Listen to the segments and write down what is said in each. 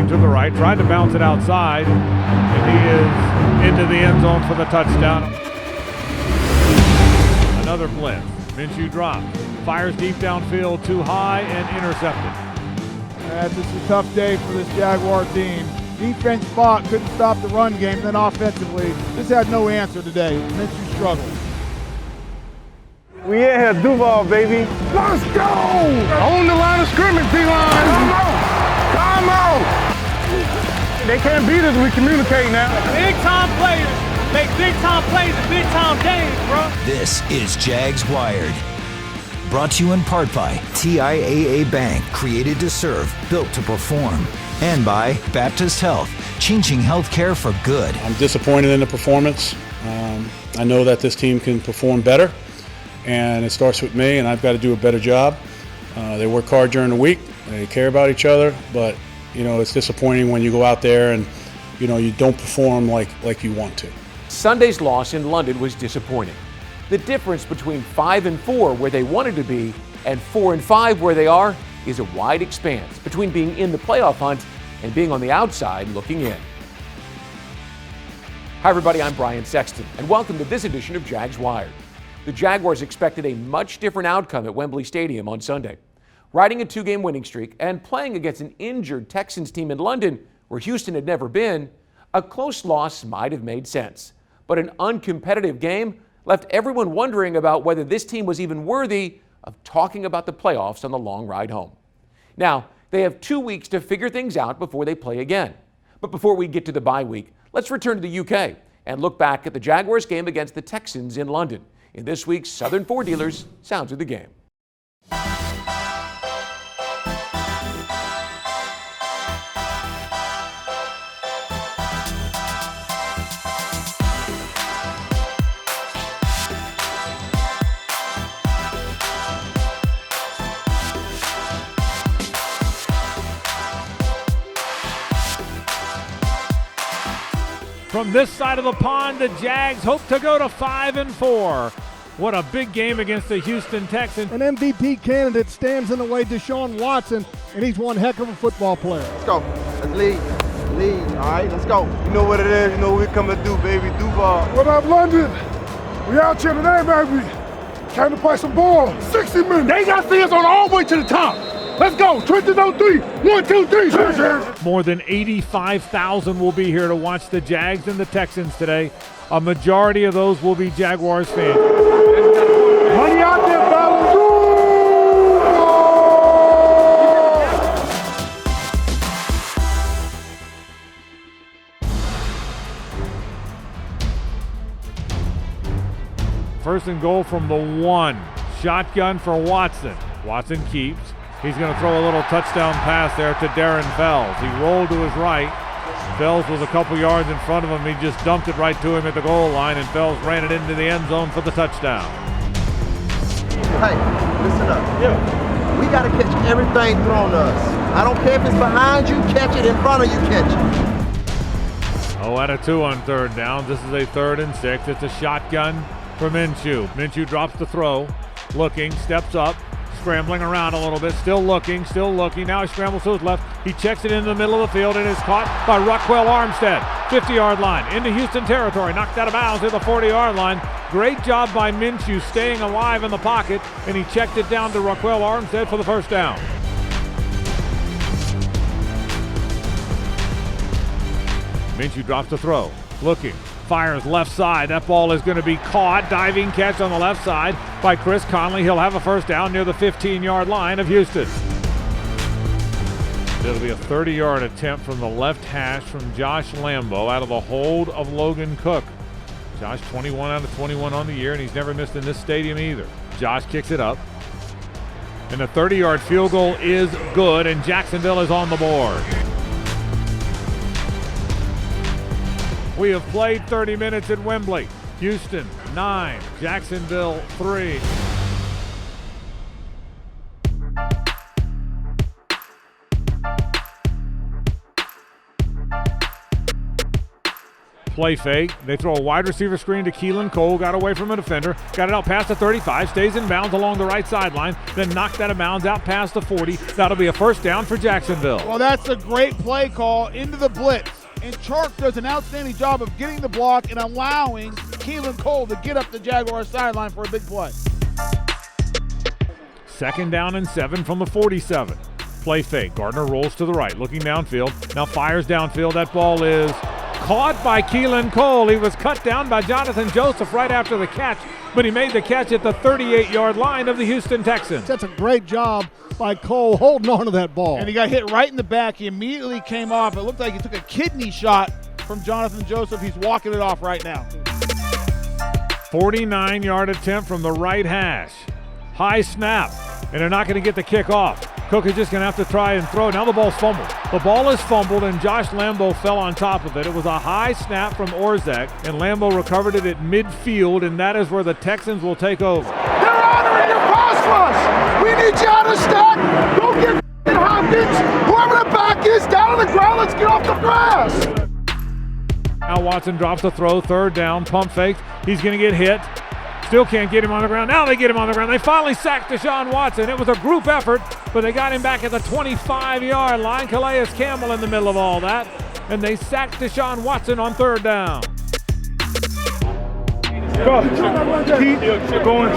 looking to the right, tried to bounce it outside, and he is into the end zone for the touchdown. Another blitz. Minshew drops, fires deep downfield, too high, and intercepted. This is a tough day for this Jaguar team. Defense fought, couldn't stop the run game, then offensively, just had no answer today. Minshew struggled. We in here, Duval, baby. Let's go! On the line of scrimmage, D-line. Come on! Come on! They can't beat us, we communicate now. Big-time players make big-time plays in big-time games, bro. This is Jags Wired. Brought to you in part by TIAA Bank, created to serve, built to perform. And by Baptist Health, changing healthcare for good. I'm disappointed in the performance. I know that this team can perform better, and it starts with me, and I've got to do a better job. They work hard during the week. They care about each other, but it's disappointing when you go out there and you don't perform like you want to. Sunday's loss in London was disappointing. The difference between 5-4, where they wanted to be, and 4-5, where they are, is a wide expanse between being in the playoff hunt and being on the outside looking in. Hi everybody, I'm Brian Sexton, and welcome to this edition of Jags Wired. The Jaguars expected a much different outcome at Wembley Stadium on Sunday. Riding a two-game winning streak and playing against an injured Texans team in London, where Houston had never been, a close loss might have made sense. But an uncompetitive game left everyone wondering about whether this team was even worthy of talking about the playoffs on the long ride home. Now, they have 2 weeks to figure things out before they play again. But before we get to the bye week, let's return to the UK and look back at the Jaguars game against the Texans in London in this week's Southern Four Dealers Sounds of the Game. From this side of the pond, the Jags hope to go to 5-4. What a big game against the Houston Texans. An MVP candidate stands in the way, Deshaun Watson, and he's one heck of a football player. Let's go. Let's lead. All right, let's go. You know what it is. You know what we come to do, baby. Duval. What up, London? We out here today, baby. Trying to play some ball. 60 minutes. They got to see us on all the way to the top. Let's go. Trenches on 3. 1, 2, 3. More than 85,000 will be here to watch the Jags and the Texans today. A majority of those will be Jaguars fans. Money out there, fellas. First and goal from the 1. Shotgun for Watson. Watson keeps. He's going to throw a little touchdown pass there to Darren Fells. He rolled to his right. Fells was a couple yards in front of him. He just dumped it right to him at the goal line, and Fells ran it into the end zone for the touchdown. Hey, listen up. Yeah. We got to catch everything thrown to us. I don't care if it's behind you, catch it. In front of you, catch it. 0-2 on third down. This is a 3rd and 6. It's a shotgun for Minshew. Minshew drops the throw. Looking, steps up. Scrambling around a little bit, still looking. Now he scrambles to his left. He checks it into the middle of the field and is caught by Raquel Armstead. 50-yard line, into Houston territory, knocked out of bounds at the 40-yard line. Great job by Minshew staying alive in the pocket, and he checked it down to Raquel Armstead for the first down. Minshew drops the throw, looking. Fires left side. That ball is going to be caught. Diving catch on the left side by Chris Conley. He'll have a first down near the 15-yard line of Houston. It'll be a 30-yard attempt from the left hash from Josh Lambo out of the hold of Logan Cook. Josh 21 out of 21 on the year, and he's never missed in this stadium either. Josh kicks it up. And the 30-yard field goal is good, and Jacksonville is on the board. We have played 30 minutes at Wembley. Houston 9, Jacksonville 3. Play fake. They throw a wide receiver screen to Keelan Cole. Got away from a defender. Got it out past the 35. Stays in bounds along the right sideline. Then knocked out of bounds out past the 40. That'll be a first down for Jacksonville. Well, that's a great play call into the blitz. And Chark does an outstanding job of getting the block and allowing Keelan Cole to get up the Jaguars sideline for a big play. Second down and 7 from the 47. Play fake. Gardner rolls to the right, looking downfield. Now fires downfield. That ball is caught by Keelan Cole. He was cut down by Jonathan Joseph right after the catch, but he made the catch at the 38-yard line of the Houston Texans. That's a great job by Cole holding on to that ball. And he got hit right in the back. He immediately came off. It looked like he took a kidney shot from Jonathan Joseph. He's walking it off right now. 49-yard attempt from the right hash. High snap, and they're not going to get the kick off. Cook is just going to have to try and throw. Now the ball's fumbled. The ball is fumbled, and Josh Lambo fell on top of it. It was a high snap from Orzek, and Lambo recovered it at midfield, and that is where the Texans will take over. They're honoring your pass rush. We need you out of stack. Don't get Hopkins. Whoever the back is, down on the ground. Let's get off the grass. Now Watson drops the throw, third down, pump fake. He's going to get hit. Still can't get him on the ground. Now they get him on the ground. They finally sacked Deshaun Watson. It was a group effort, but they got him back at the 25-yard line. Calais Campbell in the middle of all that, and they sacked Deshaun Watson on third down. Bro, keep going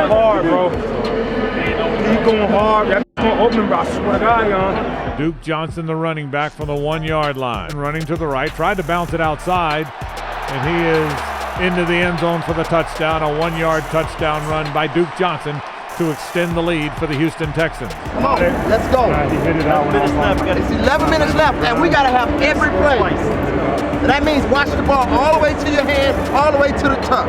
hard, bro. Keep going hard. That's going to open, bro. I swear to God, young. Duke Johnson, the running back from the 1-yard line. Running to the right, tried to bounce it outside, and he is into the end zone for the touchdown. A 1-yard touchdown run by Duke Johnson to extend the lead for the Houston Texans. Come on, let's go. He hit it out. It's 11 minutes left, and we got to have every play. And that means watch the ball all the way to your hand, all the way to the top.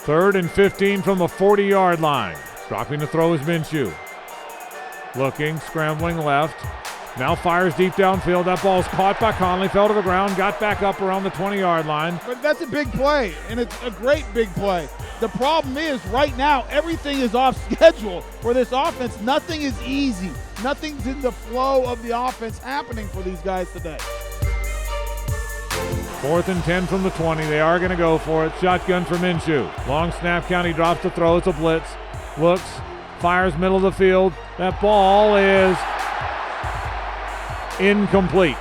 Third and 15 from the 40-yard line. Dropping the throw is Minshew. Looking, scrambling left. Now fires deep downfield. That ball's caught by Conley, fell to the ground, got back up around the 20-yard line. But that's a big play, and it's a great big play. The problem is, right now, everything is off schedule for this offense. Nothing is easy. Nothing's in the flow of the offense happening for these guys today. 4th and 10 from the 20. They are going to go for it. Shotgun for Minshew. Long snap count. He drops the throw. It's a blitz. Looks, fires middle of the field. That ball is incomplete.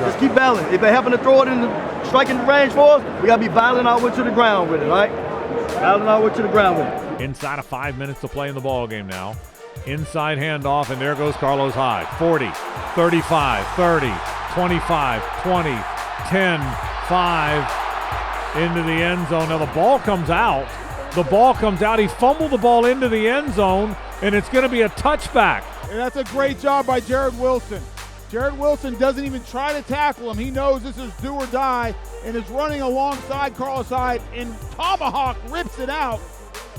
Just keep battling. If they happen to throw it in the striking range for us, we got to be battling our way to the ground with it, right? Battling our way to the ground with it. Inside of 5 minutes to play in the ball game now. Inside handoff, and there goes Carlos Hyde. 40, 35, 30, 25, 20, 10, 5, into the end zone. Now the ball comes out. The ball comes out. He fumbled the ball into the end zone, and it's going to be a touchback. And that's a great job by Jared Wilson. Jared Wilson doesn't even try to tackle him. He knows this is do or die and is running alongside Carlos Hyde, and Tomahawk rips it out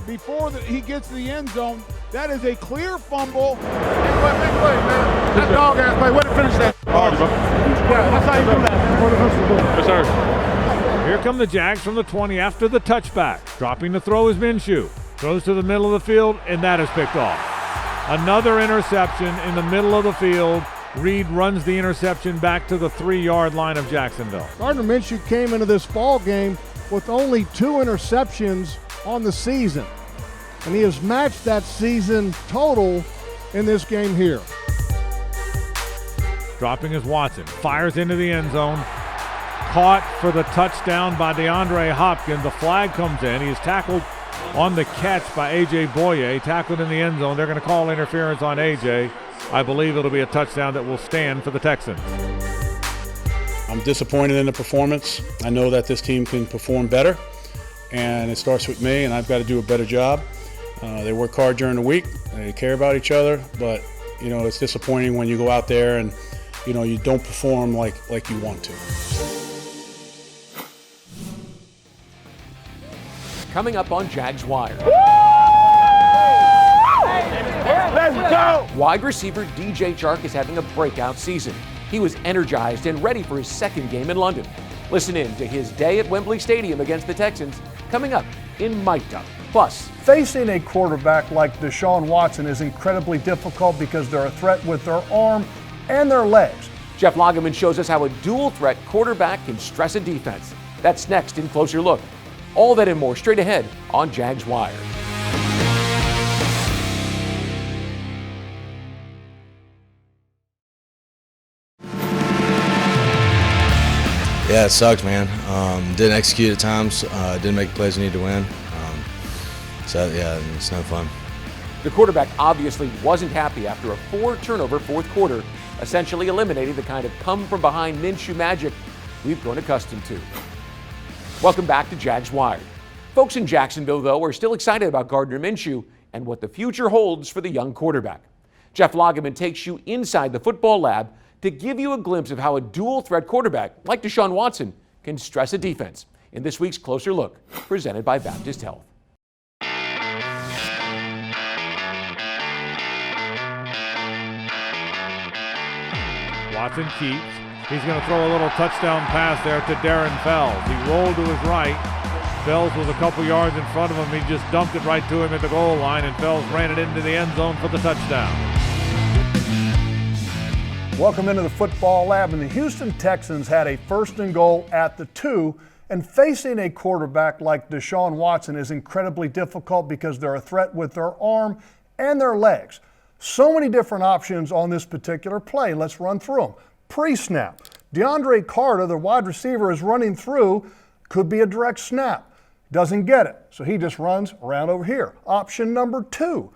before he gets to the end zone. That is a clear fumble. Big play, man. That dog-ass play. Way to finish that. Yeah, that's how you do that. Yes, sir. Here come the Jags from the 20 after the touchback. Dropping the throw is Minshew. Throws to the middle of the field, and that is picked off. Another interception in the middle of the field. Reed runs the interception back to the 3-yard line of Jacksonville. Gardner Minshew came into this ball game with only 2 interceptions on the season, and he has matched that season total in this game here. Dropping is Watson. Fires into the end zone. Caught for the touchdown by DeAndre Hopkins. The flag comes in. He is tackled on the catch by A.J. Boye. Tackled in the end zone. They're going to call interference on A.J. I believe it'll be a touchdown that will stand for the Texans. I'm disappointed in the performance. I know that this team can perform better, and it starts with me, and I've got to do a better job. They work hard during the week. They care about each other, but it's disappointing when you go out there and you don't perform like you want to. Coming up on Jags Wire. Let's go! Wide receiver DJ Chark is having a breakout season. He was energized and ready for his second game in London. Listen in to his day at Wembley Stadium against the Texans, coming up in Mic'd Up. Plus, facing a quarterback like Deshaun Watson is incredibly difficult because they're a threat with their arm and their legs. Jeff Lageman shows us how a dual-threat quarterback can stress a defense. That's next in Closer Look. All that and more straight ahead on Jags Wired. Yeah, it sucks, man. Didn't execute at times. Didn't make the plays we need to win. So, yeah, it's no fun. The quarterback obviously wasn't happy after a 4-turnover fourth quarter, essentially eliminating the kind of come-from-behind Minshew magic we've grown accustomed to. Welcome back to Jags Wired. Folks in Jacksonville, though, are still excited about Gardner Minshew and what the future holds for the young quarterback. Jeff Lageman takes you inside the football lab to give you a glimpse of how a dual-threat quarterback like Deshaun Watson can stress a defense in this week's Closer Look, presented by Baptist Health. Watson keeps. He's going to throw a little touchdown pass there to Darren Fells. He rolled to his right. Fells was a couple yards in front of him. He just dumped it right to him at the goal line, and Fells ran it into the end zone for the touchdown. Welcome into the football lab. And the Houston Texans had a 1st and goal at the 2, and facing a quarterback like Deshaun Watson is incredibly difficult because they're a threat with their arm and their legs. So many different options on this particular play. Let's run through them. Pre-snap. DeAndre Carter, the wide receiver, is running through. Could be a direct snap. Doesn't get it, so he just runs around over here. Option number 2.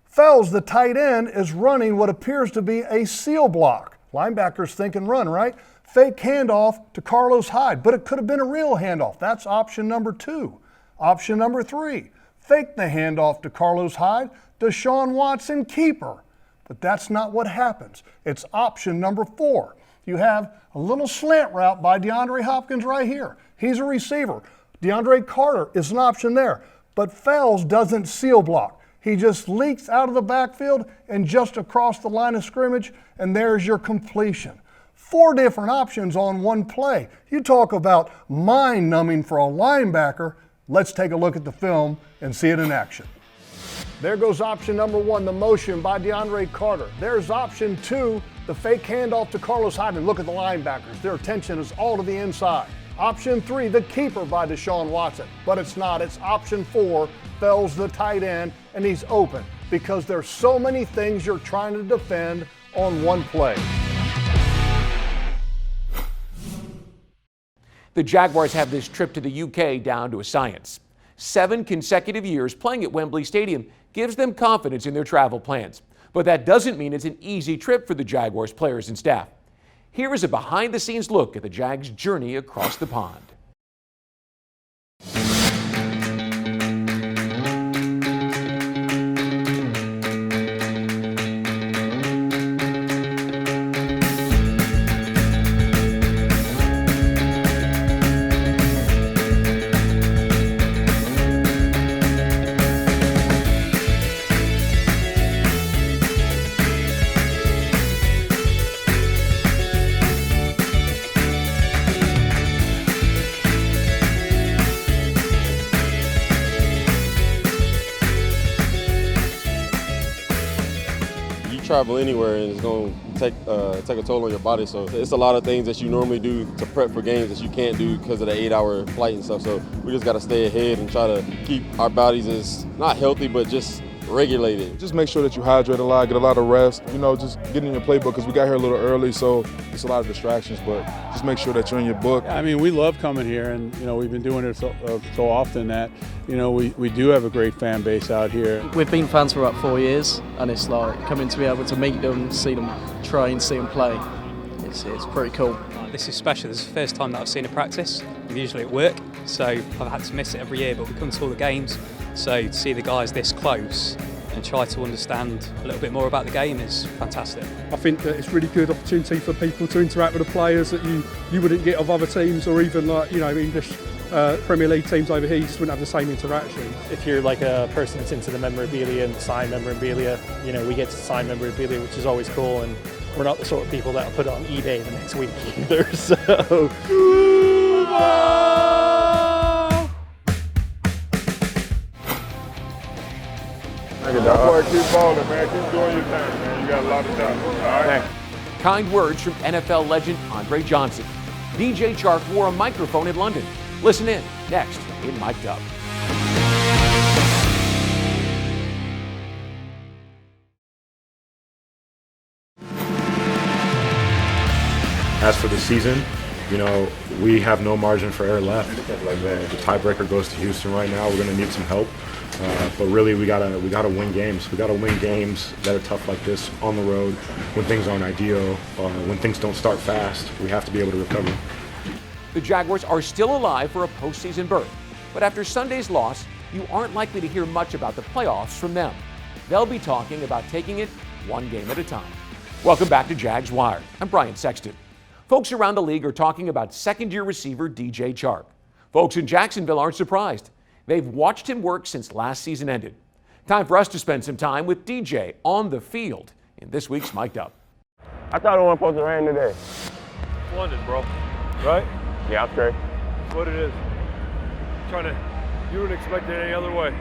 Fells, the tight end, is running what appears to be a seal block. Linebackers think and run, right? Fake handoff to Carlos Hyde, but it could have been a real handoff. That's option number 2. Option number 3. Fake the handoff to Carlos Hyde. Deshaun Watson, keeper. But that's not what happens. It's option number 4. You have a little slant route by DeAndre Hopkins right here. He's a receiver. DeAndre Carter is an option there. But Fells doesn't seal block. He just leaks out of the backfield and just across the line of scrimmage, and there's your completion. 4 different options on one play. You talk about mind-numbing for a linebacker. Let's take a look at the film and see it in action. There goes option number 1, the motion by DeAndre Carter. There's option 2, the fake handoff to Carlos Hyde. And look at the linebackers. Their attention is all to the inside. Option 3, the keeper by Deshaun Watson. But it's not. It's option 4, Fells the tight end, and he's open because there's so many things you're trying to defend on one play. The Jaguars have this trip to the UK down to a science. 7 consecutive years playing at Wembley Stadium gives them confidence in their travel plans. But that doesn't mean it's an easy trip for the Jaguars players and staff. Here is a behind-the-scenes look at the Jags' journey across the pond. Travel anywhere and it's going to take a toll on your body, so it's a lot of things that you normally do to prep for games that you can't do because of the 8-hour flight and stuff. So we just got to stay ahead and try to keep our bodies as not healthy but just regulated. Just make sure that you hydrate a lot, get a lot of rest, just get in your playbook because we got here a little early, so it's a lot of distractions, but just make sure that you're in your book. I mean, we love coming here, and we've been doing it so often that we do have a great fan base out here. We've been fans for about 4 years, and it's like coming to be able to meet them, see them train, see them play. It's pretty cool. This is special. This is the first time that I've seen a practice. I'm usually at work, so I've had to miss it every year, but we come to all the games. So to see the guys this close and try to understand a little bit more about the game is fantastic. I think that it's a really good opportunity for people to interact with the players that you wouldn't get of other teams, or even English Premier League teams over here. You just wouldn't have the same interaction. If you're like a person that's into the memorabilia and sign memorabilia, we get to sign memorabilia, which is always cool, and we're not the sort of people that'll put it on eBay the next week either. So. Keep balling, man. Keep doing your thing, man. You got a lot of talent. All right. Kind words from NFL legend Andre Johnson. DJ Chark wore a microphone in London. Listen in, next in Mic'd Up. As for the season, you know, we have no margin for error left. The tiebreaker goes to Houston right now. We're going to need some help, but really we gotta win games. We gotta win games that are tough like this on the road, when things aren't ideal, when things don't start fast. We have to be able to recover. The Jaguars are still alive for a postseason berth, but after Sunday's loss, you aren't likely to hear much about the playoffs from them. They'll be talking about taking it one game at a time. Welcome back to Jags Wired. I'm Brian Sexton. Folks around the league are talking about second-year receiver DJ Chark. Folks in Jacksonville aren't surprised. They've watched him work since last season ended. Time for us to spend some time with DJ on the field in this week's Mic'd Up. I thought it wasn't supposed to rain today. London, bro. Right? Yeah, I'm straight. That's what it is. You wouldn't expect it any other way.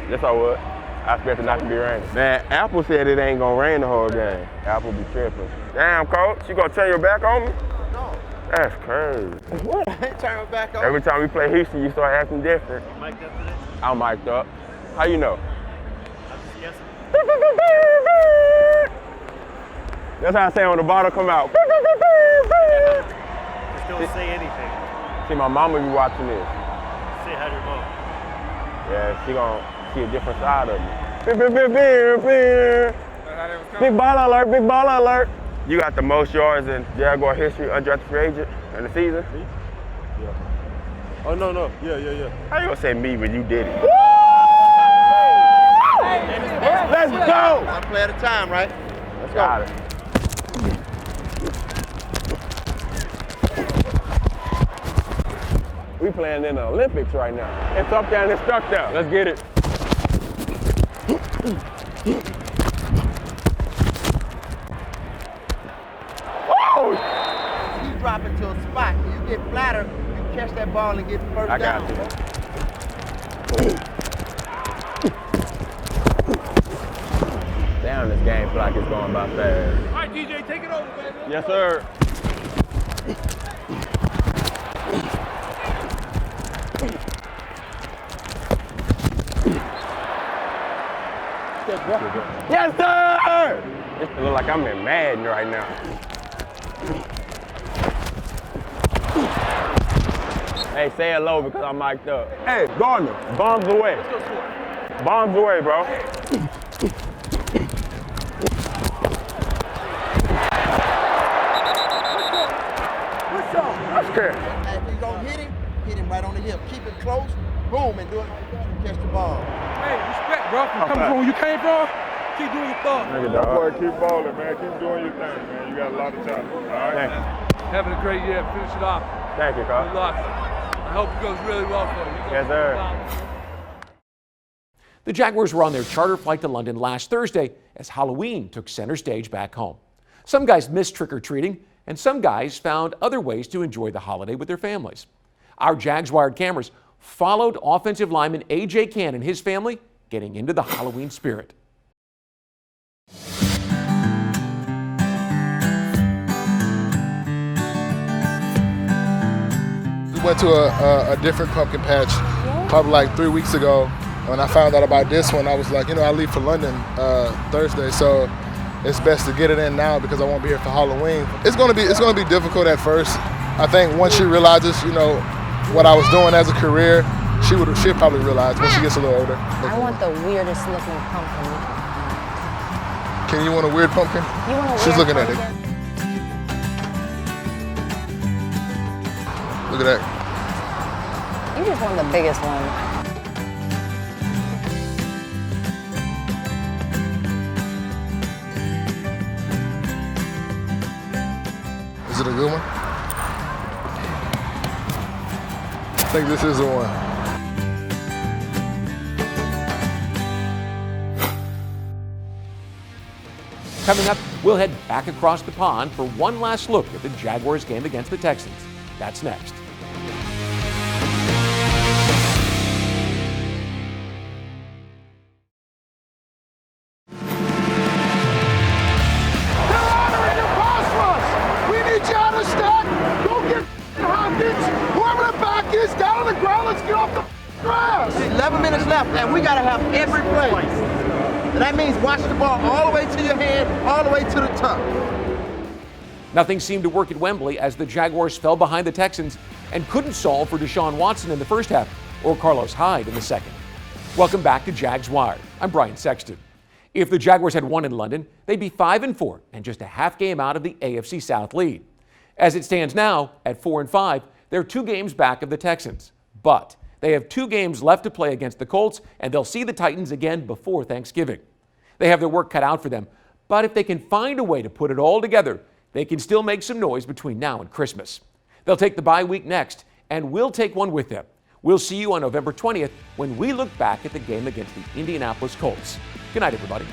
Yes, I would. I expected not to be raining. Man, Apple said it ain't gonna rain the whole game. Apple be tripping. Damn, coach, you gonna turn your back on me? No. That's crazy. What? I ain't turning my back on. Every time we play Houston, you start acting different. You mic'd up today? I'm mic'd up. How you know? I'm just guessing. That's how I say when the bottle come out. Just don't say anything. See, my mama be watching this. Say hi to your mom. Yeah, she gonna see a different side of me. Big ball alert, big ball alert. You got the most yards in Jaguar history, undrafted free agent in the season? Me? Yeah. Oh, no. Yeah. How you gonna say me when you did it? Let's go! One play at a time, right? Let's go. We playing in the Olympics right now. It's up there and it's stuck there. Let's get it. Oh! You drop it to a spot. When you get flatter, you catch that ball and get first down. I got you. Damn, this game feel like it's going by fast. All right, DJ, take it over, baby. Yes, sir. Yes, sir! It look like I'm in Madden right now. Hey, say hello because I'm mic'd up. Hey, Gardner, bombs away. Bombs away, bro. What's up? That's good. If you're gonna hit him right on the hip. Keep it close, boom, and do it like that and catch the ball. Hey, respect, bro. Coming from where you came from, keep doing your thing. Boy, keep balling, man. Keep doing your thing, man. You got a lot of time. All right? Thank you. Having a great year. Finish it off. Thank you, coach. Good luck. I hope it goes really well for you. Yes, sir. The Jaguars were on their charter flight to London last Thursday as Halloween took center stage back home. Some guys missed trick-or-treating, and some guys found other ways to enjoy the holiday with their families. Our Jags Wired cameras followed offensive lineman A.J. Cann and his family getting into the Halloween spirit. We went to a different pumpkin patch probably like 3 weeks ago. When I found out about this one, I was like, I leave for London Thursday, so it's best to get it in now because I won't be here for Halloween. It's gonna be difficult at first. I think once she realizes, what I was doing as a career, she'll probably realize when she gets a little older. I want the weirdest looking pumpkin. Can you want a weird pumpkin? You want a She's weird looking pumpkin? at it. Look at that. You just want the biggest one. Is it a good one? I think this is the one. Coming up, we'll head back across the pond for one last look at the Jaguars game against the Texans. That's next. drive. 11 minutes left, and we got to have every play. And that means watch the ball all the way to your hand, all the way to the top. Nothing seemed to work at Wembley as the Jaguars fell behind the Texans and couldn't solve for Deshaun Watson in the first half or Carlos Hyde in the second. Welcome back to Jags Wired. I'm Brian Sexton. If the Jaguars had won in London, they'd be 5-4 and just a half game out of the AFC South lead. As it stands now, at 4-5, they're 2 games back of the Texans. But they have 2 games left to play against the Colts, and they'll see the Titans again before Thanksgiving. They have their work cut out for them, but if they can find a way to put it all together, they can still make some noise between now and Christmas. They'll take the bye week next, and we'll take one with them. We'll see you on November 20th when we look back at the game against the Indianapolis Colts. Good night, everybody.